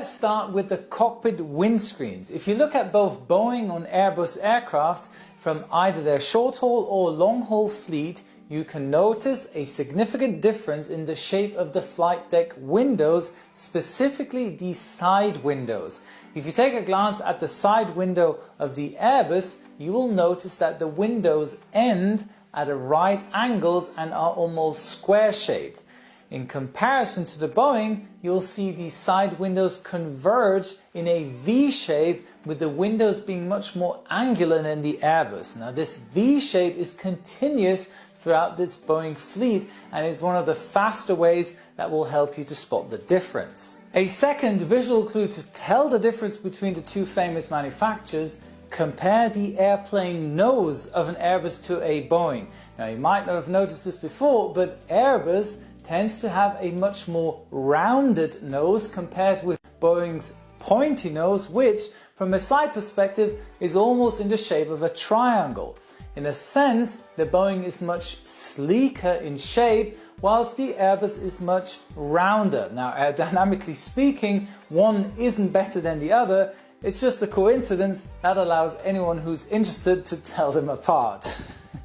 Let's start with the cockpit windscreens. If you look at both Boeing and Airbus aircraft from either their short-haul or long-haul fleet, you can notice a significant difference in the shape of the flight deck windows, specifically the side windows. If you take a glance at the side window of the Airbus, you will notice that the windows end at right angles and are almost square-shaped. In comparison to the Boeing, you'll see the side windows converge in a V shape, with the windows being much more angular than the Airbus. Now this V shape is continuous throughout this Boeing fleet, and it's one of the faster ways that will help you to spot the difference. A second visual clue to tell the difference between the two famous manufacturers: compare the airplane nose of an Airbus to a Boeing. Now you might not have noticed this before, but Airbus tends to have a much more rounded nose compared with Boeing's pointy nose, which from a side perspective is almost in the shape of a triangle. In a sense, the Boeing is much sleeker in shape, whilst the Airbus is much rounder. Now, aerodynamically speaking, one isn't better than the other. It's just a coincidence that allows anyone who's interested to tell them apart.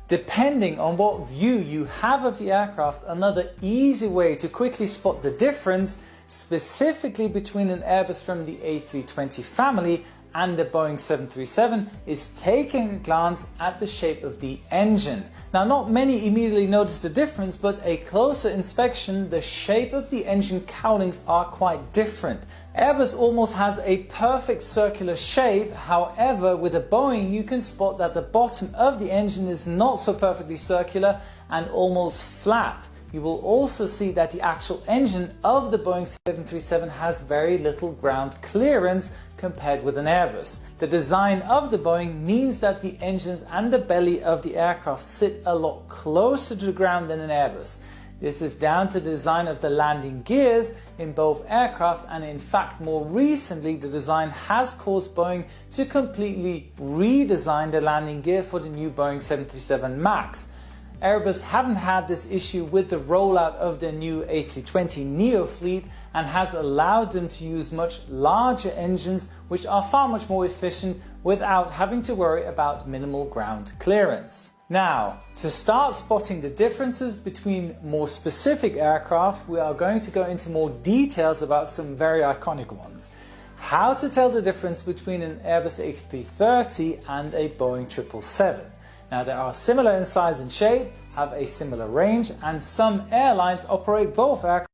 Depending on what view you have of the aircraft, another easy way to quickly spot the difference, specifically between an Airbus from the A320 family and the Boeing 737, is taking a glance at the shape of the engine. Now, not many immediately notice the difference, but a closer inspection, the shape of the engine cowlings are quite different. Airbus almost has a perfect circular shape. However, with a Boeing, you can spot that the bottom of the engine is not so perfectly circular and almost flat. You will also see that the actual engine of the Boeing 737 has very little ground clearance compared with an Airbus. The design of the Boeing means that the engines and the belly of the aircraft sit a lot closer to the ground than an Airbus. This is down to the design of the landing gears in both aircraft, and in fact more recently the design has caused Boeing to completely redesign the landing gear for the new Boeing 737 MAX. Airbus haven't had this issue with the rollout of their new A320neo fleet, and has allowed them to use much larger engines which are far much more efficient without having to worry about minimal ground clearance. Now, to start spotting the differences between more specific aircraft, we are going to go into more details about some very iconic ones. How to tell the difference between an Airbus A330 and a Boeing 777. Now, they are similar in size and shape, have a similar range, and some airlines operate both aircraft